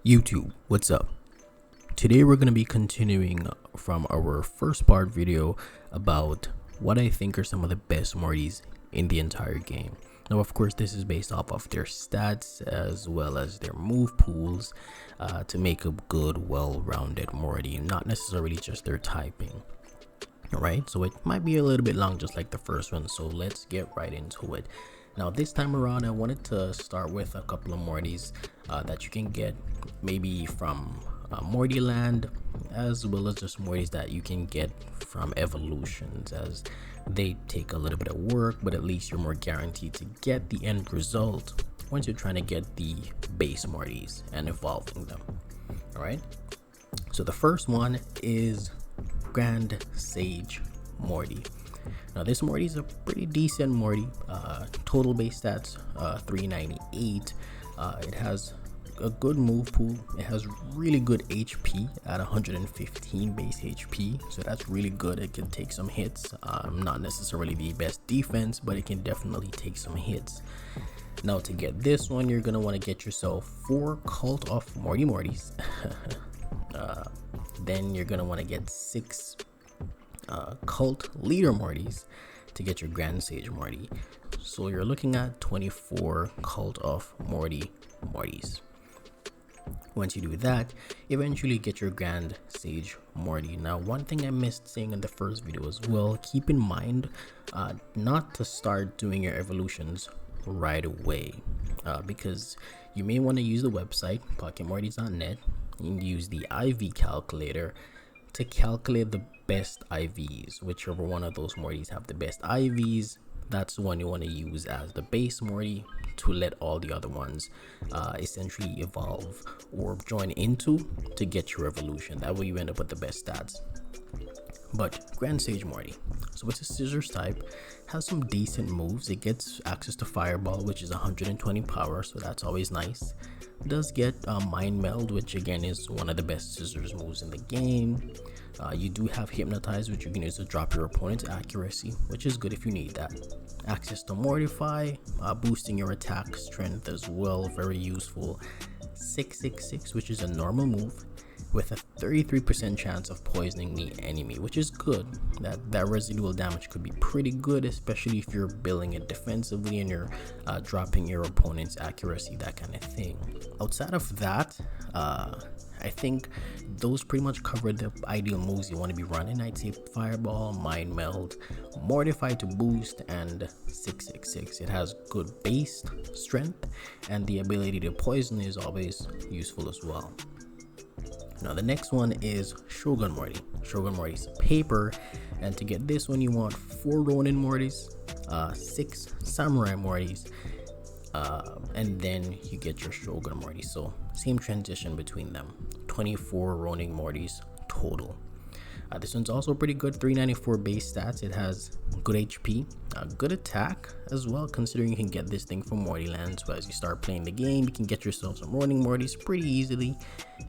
YouTube, what's up? Today we're going to be continuing from our first part video about what I think are some of the best Mortys in the entire game. Now, of course, this is based off of their stats as well as their move pools to make a good, well-rounded Morty, not necessarily just their typing. Alright, so it might be a little bit long just like the first one, so let's get right into it. Now this time around I wanted to start with a couple of Mortys that you can get maybe from Mortyland, as well as just Mortys that you can get from evolutions, as they take a little bit of work, but at least you're more guaranteed to get the end result once you're trying to get the base Mortys and evolving them. Alright, so the first one is Grand Sage Morty. Now this Morty is a pretty decent Morty. Total base stats 398. It has a good move pool. It has really good HP at 115 base HP, so that's really good. It can take some hits. Not necessarily the best defense, but it can definitely take some hits. Now to get this one, you're gonna want to get yourself 4 Cult of Mortys. Then you're gonna want to get 6 Cult Leader Mortys to get your Grand Sage Morty. So you're looking at 24 Cult of Mortys. Once you do that, eventually get your Grand Sage Morty. Now, one thing I missed saying in the first video as well, keep in mind not to start doing your evolutions right away, because you may want to use the website pocketmortys.net and use the IV calculator to calculate the best IVs. Whichever one of those Mortys have the best IVs, that's the one you want to use as the base Morty to let all the other ones essentially evolve or join into to get your evolution. That way you end up with the best stats. But Grand Sage Morty, so it's a scissors type, has some decent moves. It gets access to Fireball, which is 120 power, so that's always nice. It does get Mind Meld, which again is one of the best scissors moves in the game. You do have Hypnotize, which you can use to drop your opponent's accuracy, which is good if you need that. Access to Mortify, boosting your attack strength as well, very useful. 666, which is a normal move with a 33% chance of poisoning the enemy, which is good. That residual damage could be pretty good, especially if you're building it defensively and you're dropping your opponent's accuracy, that kind of thing. Outside of that, I think those pretty much cover the ideal moves you want to be running. I'd say Fireball, Mind Meld, Mortify to boost, and 666. It has good base strength, and the ability to poison is always useful as well. Now the next one is Shogun Morty. Shogun Morty's paper, and to get this one you want 4 Ronin Mortys, 6 Samurai Mortys, and then you get your Shogun Morty. So same transition between them, 24 Ronin Mortys total. This one's also pretty good, 394 base stats. It has good HP, good attack as well, considering you can get this thing from Mortyland. So as you start playing the game, you can get yourself some Ronin Mortys pretty easily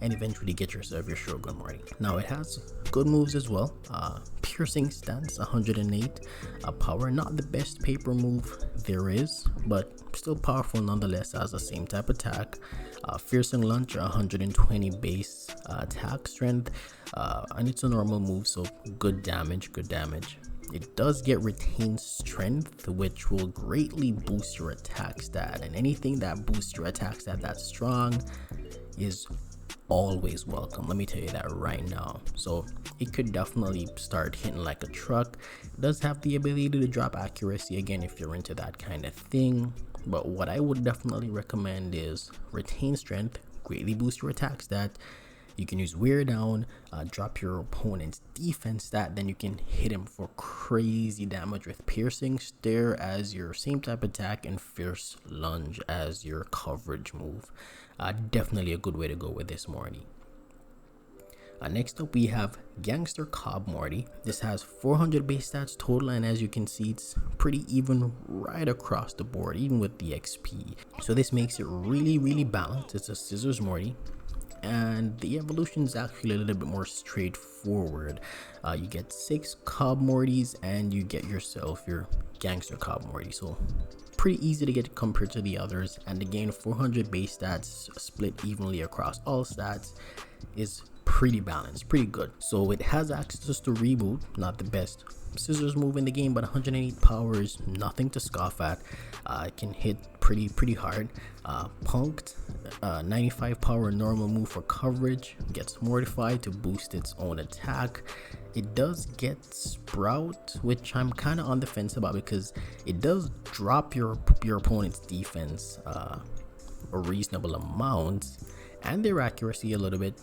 and eventually get yourself your Shogun Morty. Now it has good moves as well. Piercing stance, 108 power, not the best paper move there is, but still powerful nonetheless, as the same type attack. Fearsome Launcher, 120 base attack strength, and it's a normal move, so good damage. It does get retained strength, which will greatly boost your attack stat, and anything that boosts your attack stat that's strong is always welcome, let me tell you that right now. So it could definitely start hitting like a truck. It does have the ability to drop accuracy again if you're into that kind of thing, but what I would definitely recommend is retain strength, greatly boost your attack stat. You can use Wear Down, drop your opponent's defense stat, then you can hit him for crazy damage with Piercing Stare as your same type attack and Fierce Lunge as your coverage move. Definitely a good way to go with this Morty. Next up we have Gangster Cobb Morty. This has 400 base stats total, and as you can see it's pretty even right across the board, even with the XP. So this makes it really balanced. It's a scissors Morty, and the evolution is actually a little bit more straightforward. You get 6 Cobb Mortys and you get yourself your Gangster Cobb Morty, so pretty easy to get compared to the others, and to gain 400 base stats split evenly across all stats is pretty balanced, pretty good. So it has access to reboot, not the best scissors move in the game, but 108 power is nothing to scoff at. It can hit pretty hard. Punked, 95 power normal move for coverage, gets mortified to boost its own attack. It does get sprout, which I'm kind of on the fence about, because it does drop your opponent's defense a reasonable amount and their accuracy a little bit,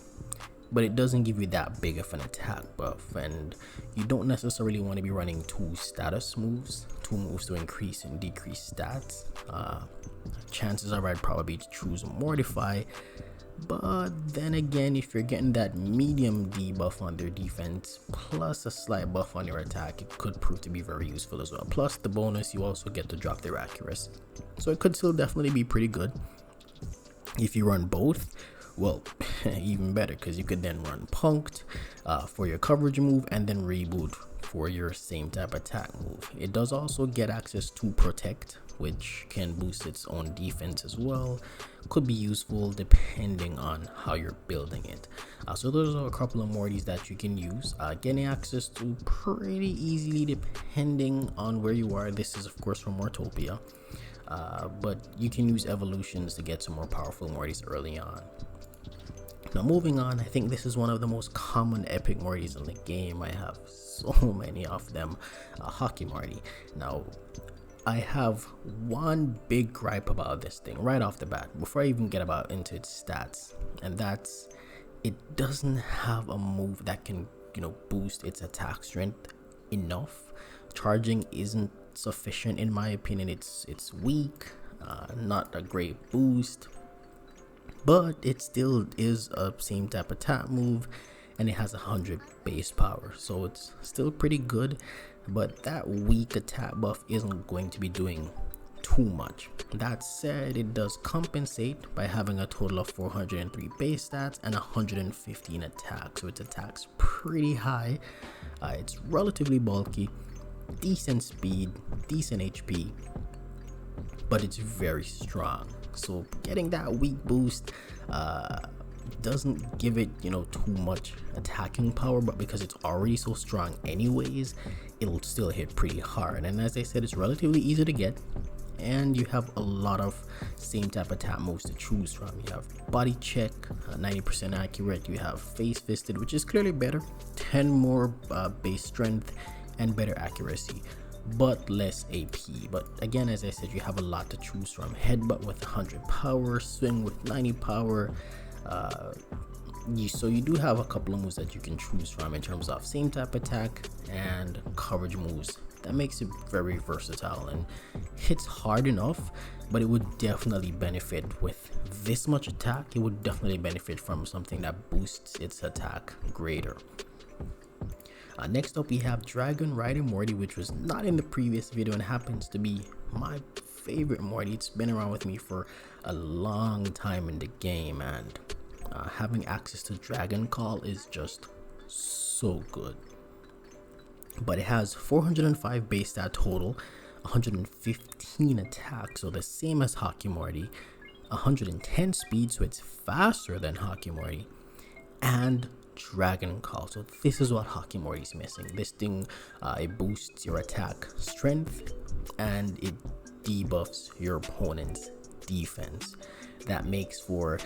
but it doesn't give you that big of an attack buff, and you don't necessarily want to be running two status moves, two moves to increase and decrease stats. Chances are I'd probably choose Mortify, but then again, if you're getting that medium debuff on their defense plus a slight buff on your attack, it could prove to be very useful as well. Plus the bonus, you also get to drop their accuracy, so it could still definitely be pretty good. If you run both, well, even better, because you could then run Punked for your coverage move and then Reboot for your same type attack move. It does also get access to Protect, which can boost its own defense as well. Could be useful depending on how you're building it. So those are a couple of Mortys that you can use. Getting access to pretty easily depending on where you are. This is of course from Mortopia, but you can use evolutions to get some more powerful Mortys early on. Now moving on, I think this is one of the most common epic Mortys in the game. I have so many of them. Hockey Morty. Now I have one big gripe about this thing right off the bat before I even get into its stats, and that's it doesn't have a move that can, boost its attack strength enough. Charging isn't sufficient in my opinion. It's weak, not a great boost, but it still is a same type attack move, and it has 100 base power, so it's still pretty good. But that weak attack buff isn't going to be doing too much. That said, it does compensate by having a total of 403 base stats and 115 attack, so its attack's pretty high. It's relatively bulky, decent speed, decent HP, but it's very strong. So getting that weak boost doesn't give it too much attacking power, but because it's already so strong anyways, it'll still hit pretty hard. And as I said, it's relatively easy to get, and you have a lot of same type attack moves to choose from. You have body check, 90% accurate. You have face fisted, which is clearly better, 10 more base strength and better accuracy, but less AP. But again, as I said, you have a lot to choose from. Headbutt with 100 power, swing with 90 power. So you do have a couple of moves that you can choose from in terms of same type attack and coverage moves. That makes it very versatile and hits hard enough, but it would definitely benefit with this much attack. It would definitely benefit from something that boosts its attack greater. Next up, we have Dragon Rider Morty, which was not in the previous video and happens to be my favorite Morty. It's been around with me for a long time in the game, and having access to Dragon Call is just so good. But it has 405 base stat total, 115 attack, so the same as Hockey Morty, 110 speed, so it's faster than Hockey Morty, and Dragon Call. So this is what Hockey Morty's missing. This thing, it boosts your attack strength and it debuffs your opponent's defense. That makes for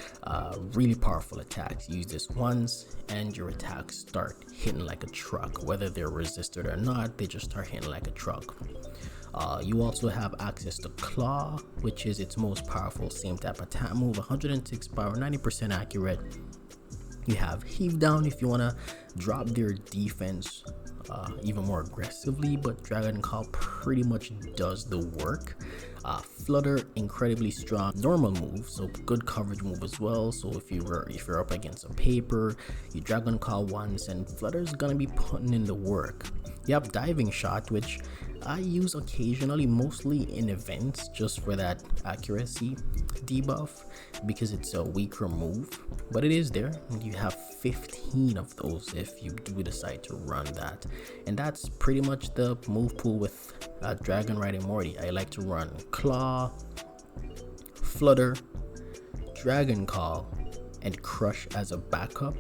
really powerful attacks. Use this once and your attacks start hitting like a truck. Whether they're resisted or not, they just start hitting like a truck. You also have access to Claw, which is its most powerful same type attack move, 106 power, 90% accurate. You have Heave Down if you want to drop their defense even more aggressively, but Dragon Call pretty much does the work. Flutter, incredibly strong normal move, so good coverage move as well. So if you're up against a paper, you Dragon Call once and Flutter's gonna be putting in the work. You have diving shot, which I use occasionally, mostly in events, just for that accuracy debuff, because it's a weaker move, but it is there. You have 15 of those if you do decide to run that, and that's pretty much the move pool with Dragon Riding Morty. I like to run Claw, Flutter, Dragon Call, and Crush as a backup.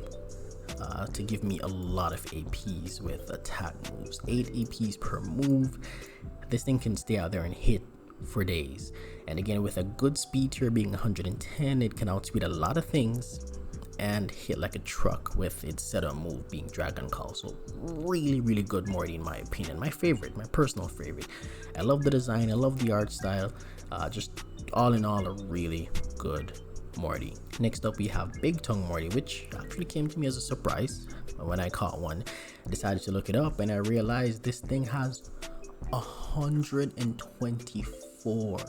To give me a lot of APs with attack moves. 8 APs per move. This thing can stay out there and hit for days. And again, with a good speed tier being 110, it can outspeed a lot of things and hit like a truck with its setup move being Dragon Call. So really good Morty in my opinion. My favorite, my personal favorite. I love the design, I love the art style. Just all in all, a really good Morty. Next up, we have Big Tongue Morty, which actually came to me as a surprise when I caught one. I decided to look it up and I realized this thing has 124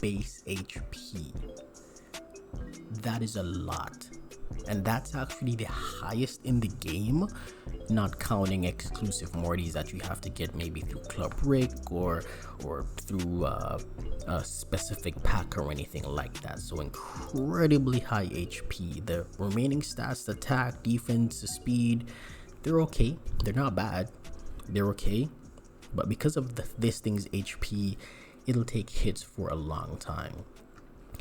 base HP. That is a lot, and that's actually the highest in the game, not counting exclusive Mortys that you have to get maybe through Club Rick or through a specific pack or anything like that. So incredibly high HP. The remaining stats, attack, defense, speed, they're okay. They're not bad. They're okay. But because of this thing's HP, it'll take hits for a long time.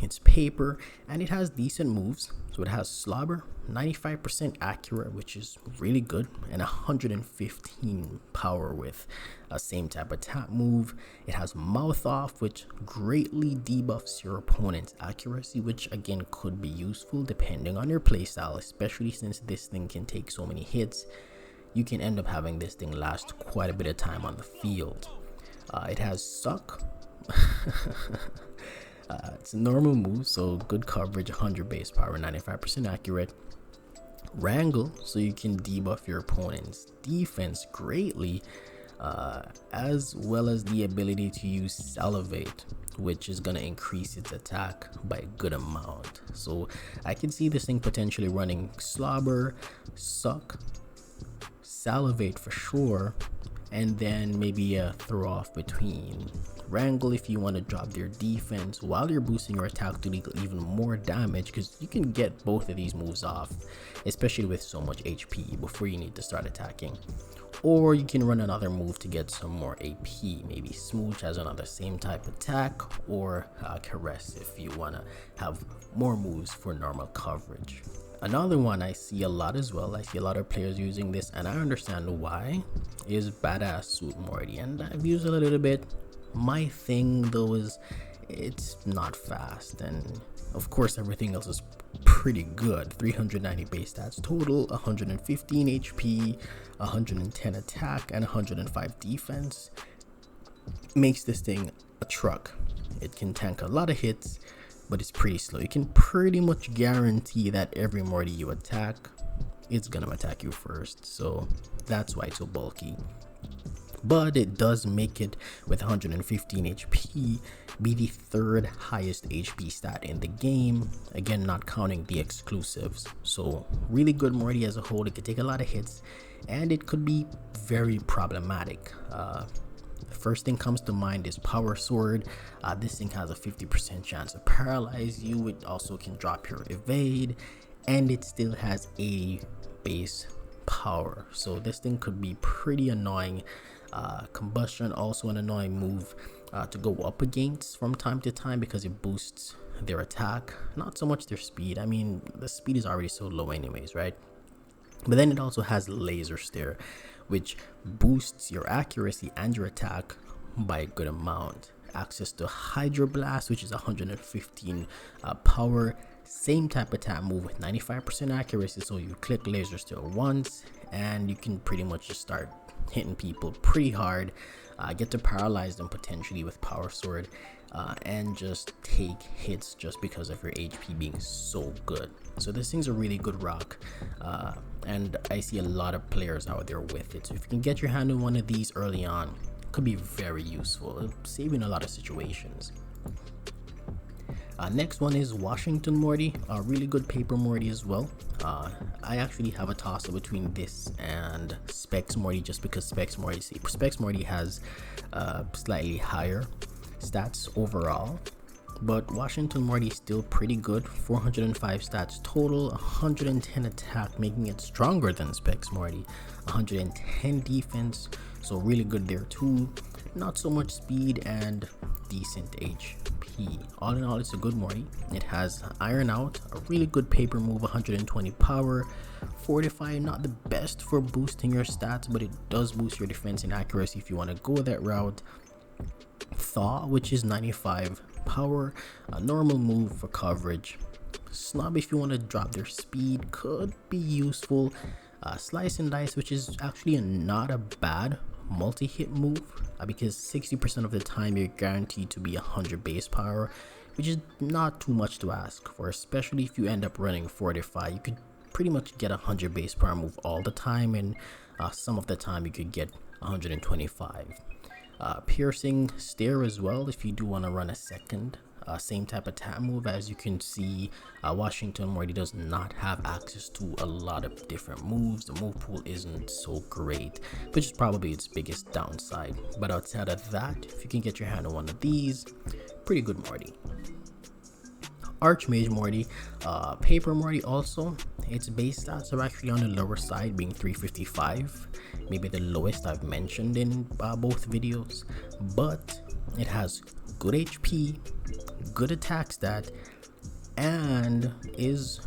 It's paper and it has decent moves. So it has Slobber, 95% accurate, which is really good, and 115 power with a same type of tap move. It has Mouth Off, which greatly debuffs your opponent's accuracy, which again could be useful depending on your playstyle, especially since this thing can take so many hits. You can end up having this thing last quite a bit of time on the field. It has Suck. It's a normal move, so good coverage, 100 base power, 95% accurate. Wrangle, so you can debuff your opponent's defense greatly, as well as the ability to use Salivate, which is going to increase its attack by a good amount. So I can see this thing potentially running Slobber, Suck, Salivate for sure, and then maybe a throw off between Wrangle if you want to drop their defense while you're boosting your attack to deal even more damage, because you can get both of these moves off, especially with so much HP, before you need to start attacking. Or you can run another move to get some more AP. Maybe Smooch has another same type attack, or Caress if you want to have more moves for normal coverage. Another one I see a lot as well, I see a lot of players using this and I understand why, is Badass Suit Morty, and I've used it a little bit. My thing though is it's not fast, and of course everything else is pretty good. 390 base stats total, 115 HP, 110 attack, and 105 defense. Makes this thing a truck. It can tank a lot of hits, but it's pretty slow. You can pretty much guarantee that every Morty you attack, it's gonna attack you first, so that's why it's so bulky. But it does make it, with 115 HP, be the third highest HP stat in the game, again not counting the exclusives. So really good Morty as a whole. It could take a lot of hits and it could be very problematic. The first thing comes to mind is Power Sword. This thing has a 50% chance to paralyze you. It also can drop your evade, and it still has a base power, so this thing could be pretty annoying. Combustion, also an annoying move to go up against from time to time, because it boosts their attack, not so much their speed. I mean, the speed is already so low anyways, right? But then it also has Laser Stare, which boosts your accuracy and your attack by a good amount. Access to Hydro Blast, which is 115 power, same type of attack move with 95% accuracy. So you click Laser Stare once and you can pretty much just start hitting people pretty hard, get to paralyze them potentially with Power Sword, and just take hits just because of your HP being so good. So this thing's a really good rock, and I see a lot of players out there with it. So if you can get your hand on one of these early on, it could be very useful. It'll save you in a lot of situations. Next one is Washington Morty, a really good paper Morty as well. I actually have a toss-up between this and Spec Morty just because Spec Morty has slightly higher stats overall, but Washington Morty is still pretty good. 405 stats total, 110 attack, making it stronger than Spec Morty, 110 defense, so really good there too. Not so much speed and decent HP. All in all, it's a good Morty. It has Iron Out, a really good paper move, 120 power. Fortify, not the best for boosting your stats, but it does boost your defense and accuracy if you want to go that route. Thaw, which is 95 power, a normal move for coverage. Snub, if you want to drop their speed, could be useful. Slice and Dice, which is actually not a bad multi-hit move, because 60% of the time you're guaranteed to be 100 base power, which is not too much to ask for, especially if you end up running Fortify. You could pretty much get 100 base power move all the time, and some of the time you could get 125. Piercing Stare as well if you do want to run a second same type of attack move. As you can see, Washington Morty does not have access to a lot of different moves. The move pool isn't so great, which is probably its biggest downside. But outside of that, if you can get your hand on one of these, pretty good Morty. Archmage Morty, paper Morty also. Its base stats are actually on the lower side, being 355, maybe the lowest I've mentioned in both videos, but it has good HP, good attack stat, and is,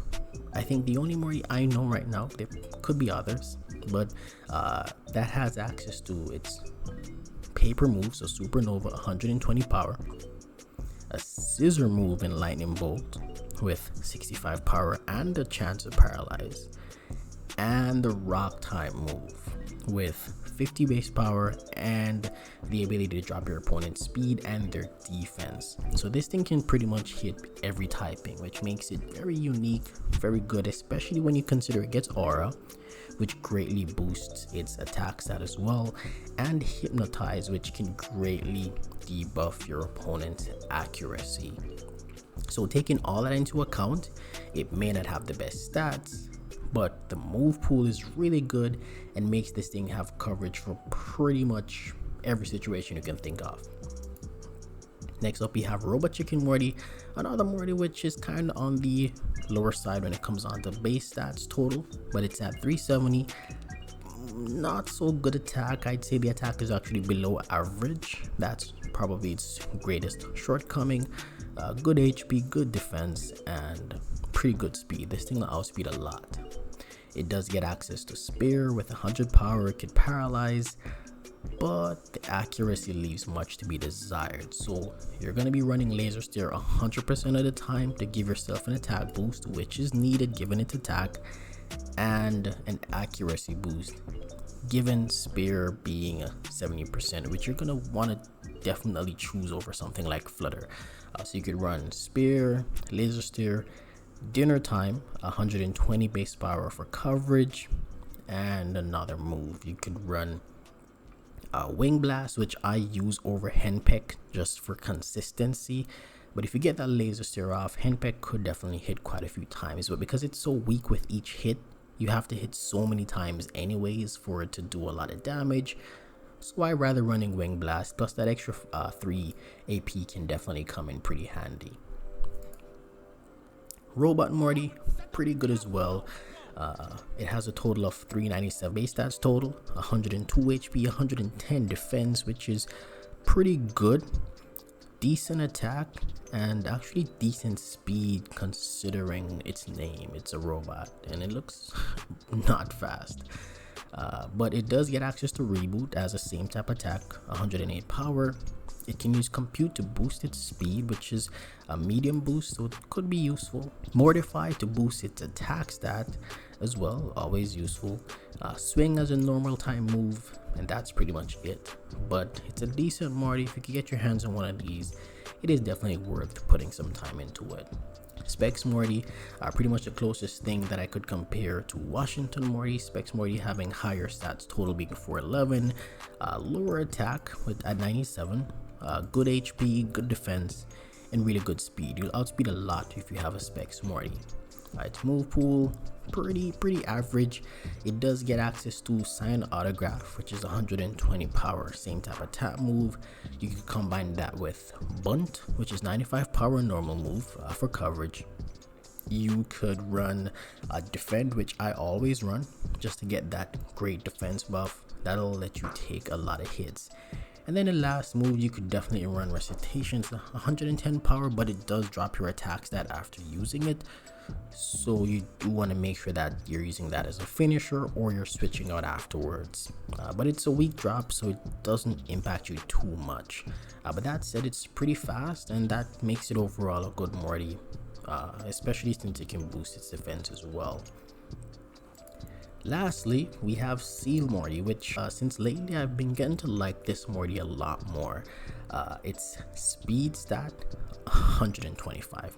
I think, the only Morty I know right now. There could be others, but that has access to its paper move, so Supernova, 120 power, a scissor move in Lightning Bolt with 65 power and a chance to paralyze, and the Rock Time move with 50 base power and the ability to drop your opponent's speed and their defense. So this thing can pretty much hit every typing, which makes it very unique, very good, especially when you consider it gets Aura, which greatly boosts its attack stat as well, and Hypnotize, which can greatly debuff your opponent's accuracy. So taking all that into account, it may not have the best stats, but the move pool is really good and makes this thing have coverage for pretty much every situation you can think of. Next up, we have Robot Chicken Morty, another Morty which is kind of on the lower side when it comes on to base stats total, but it's at 370. Not so good attack. I'd say the attack is actually below average. That's probably its greatest shortcoming. Good HP, good defense, and pretty good speed. This thing will outspeed a lot. It does get access to Spear with 100 power. It can paralyze, but the accuracy leaves much to be desired. So you're going to be running Laser Stare 100% of the time to give yourself an attack boost, which is needed given its attack, and an accuracy boost given Spear being 70%, which you're going to want to definitely choose over something like Flutter. So you could run Spear, Laser Stare, Dinner Time, 120 base power for coverage, and another move. You could run Wing Blast, which I use over Henpeck just for consistency. But if you get that Laser Stare off, Henpeck could definitely hit quite a few times. But because it's so weak with each hit, you have to hit so many times anyways for it to do a lot of damage. So I rather running Wing Blast, plus that extra 3 AP can definitely come in pretty handy. Robot Morty, pretty good as well. It has a total of 397 base stats total, 102 HP, 110 defense, which is pretty good. Decent attack and actually decent speed considering its name. It's a robot and it looks not fast. But it does get access to Reboot as a same type attack, 108 power. It can use Compute to boost its speed, which is a medium boost, so it could be useful. Mortify to boost its attack stat as well, always useful. Swing as a normal time move, and that's pretty much it. But it's a decent Morty. If you can get your hands on one of these, it is definitely worth putting some time into it. Spec Morty are pretty much the closest thing that I could compare to Washington Morty. Spec Morty having higher stats total being 411, lower attack at 97, good HP, good defense, and really good speed. You'll outspeed a lot if you have a Spec Morty. Its move pool, pretty average. It does get access to Sign Autograph, which is 120 power, same type of tap move. You can combine that with Bunt, which is 95 power normal move for coverage. You could run Defend, which I always run just to get that great defense buff. That'll let you take a lot of hits. And then the last move, you could definitely run Recitation. It's 110 power, but it does drop your attack stat after using it. So you do want to make sure that you're using that as a finisher or you're switching out afterwards. But it's a weak drop, so it doesn't impact you too much. But that said, it's pretty fast, and that makes it overall a good Morty, especially since it can boost its defense as well. Lastly, we have Seal Morty, which since lately I've been getting to like this Morty a lot more. Its speed stat 125.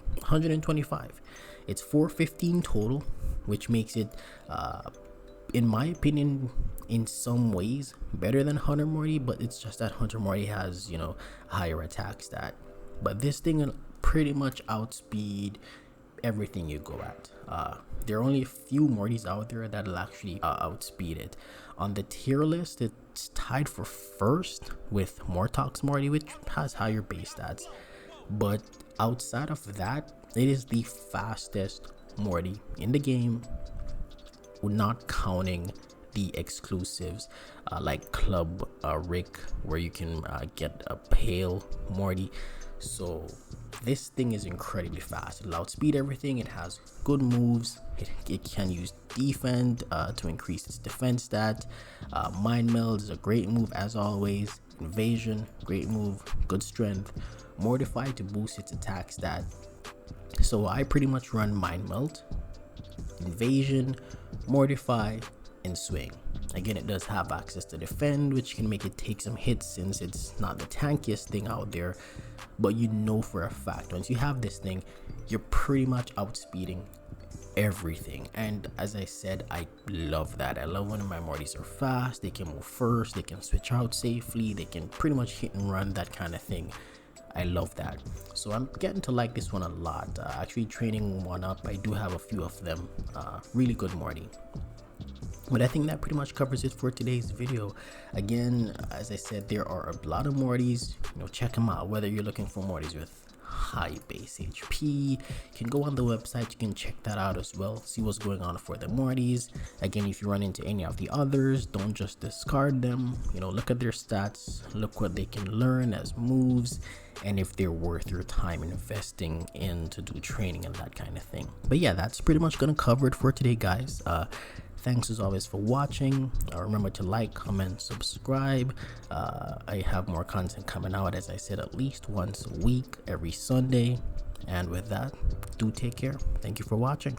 It's 415 total, which makes it in my opinion in some ways better than Hunter Morty, but it's just that Hunter Morty has, you know, a higher attack stat. But this thing will pretty much outspeed everything you go at. There are only a few Mortys out there that'll actually outspeed it. On the tier list, it's tied for first with Mortox Morty, which has higher base stats. But outside of that, it is the fastest Morty in the game, not counting the exclusives like Club Rick, where you can get a pale Morty. So this thing is incredibly fast. It'll outspeed everything. It has good moves. It can use Defend to increase its defense stat. Mind Meld is a great move as always. Invasion, great move. Good strength. Mortify to boost its attack stat. So I pretty much run Mind Melt, Invasion, Mortify, and Swing. Again, it does have access to Defend, which can make it take some hits since it's not the tankiest thing out there. But you know for a fact, once you have this thing, you're pretty much outspeeding everything. And as I said, I love that. I love when my Mortys are fast. They can move first, they can switch out safely, they can pretty much hit and run, that kind of thing. I love that. So I'm getting to like this one a lot. Actually training one up, I do have a few of them. Really good Morty. But I think that pretty much covers it for today's video. Again, as I said, there are a lot of Mortys. You know, check them out. Whether you're looking for Mortys with high base HP, you can go on the website, you can check that out as well, see what's going on for the Mortys. Again, if you run into any of the others, don't just discard them. You know, look at their stats, look what they can learn as moves, and if they're worth your time investing in to do training and that kind of thing. But yeah, that's pretty much gonna cover it for today, guys. Thanks as always for watching. Remember to like, comment, subscribe. I have more content coming out, as I said, at least once a week, every Sunday. And with that, do take care. Thank you for watching.